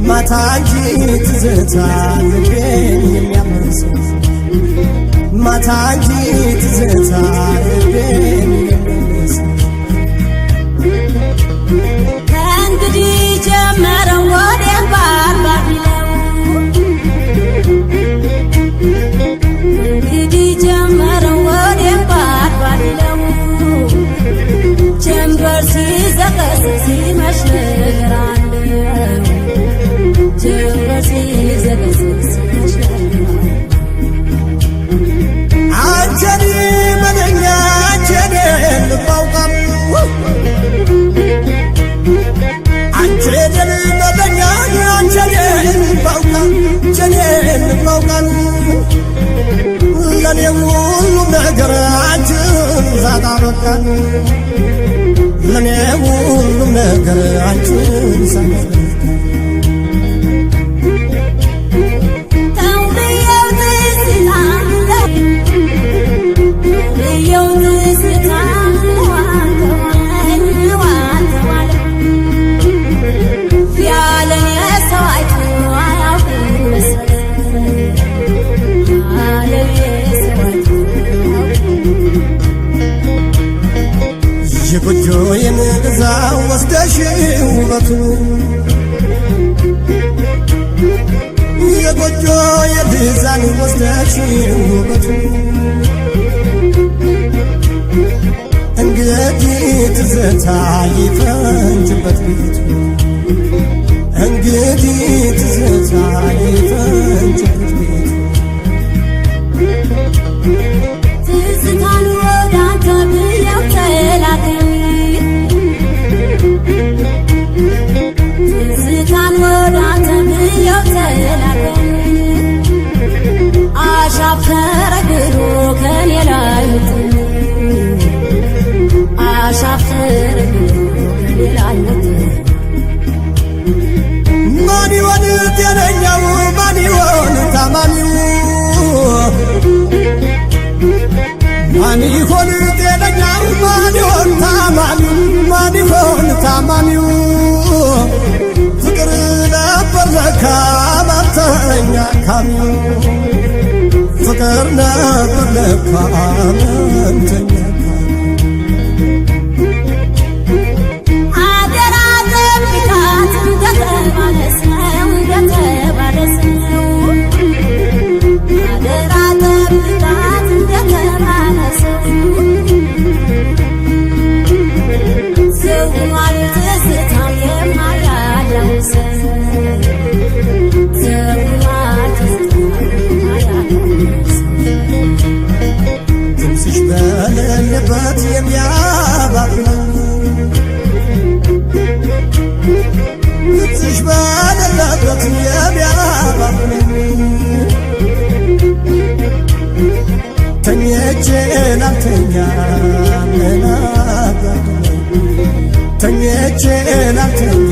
ማታንጂ ትዝታ ልቤን የሚያመሰው ማታንጂ ትዝታ ልቤን የሚያመሰው ከእንግዲህ ጀመረው ወዴት ባርባር ቢለው እንግዲህ ጀመረው ወዴት ባርባር ቢለው ጀንበር ሲዘቀዝ ሲመሽ ነገር አለው ጀንበር ሲዘቀዝ ሲመሽ አንቺን መለኛ አንቺን ልባውቃም አንቺን መለኛ አንቺን ልባውቃም አንቺን ልባውቃም ለኔ ሁሉም ነገር አንቺን ሳታበቃን ለኔ ሁሉም ነገር አንቺን ሳታበቃን የጎጆዬን ግዛው ወስደሽ ውበቱ የጎጆዬን ግዛን ወስደሽ ውበቱ እንግዲህ ትዝታ ይፈንጅበት ቤቱ እንግዲህ ትዝታ ይፈንጅበት ቤቱ ትዝታን ወዳንተ ብለው ተላከኝ ትዝታን ወዳንተ ብለው ተላከኝ አሻፈረ ግሩ ከኔ ላይ አሻፈረ ግሩ ከኔ ላይ ማን ይሆን ጤነኛው ማን ይሆን ታማሚው ማን ይሆን ጤነኛው ማን ይሆን ታማሚው ማን ይሆን ታማሚው ፍቅር ነበር ለካ ማተኛ ካሚው ፍቅር ነበር ለካ ማተኛ በሌለበት የሚያባብለው ፍቅርሽ በሌለበት የሚያባብለው ተኝቼ ላልተኛ ምን አጋደለኝ ተኝቼ ላልተኛ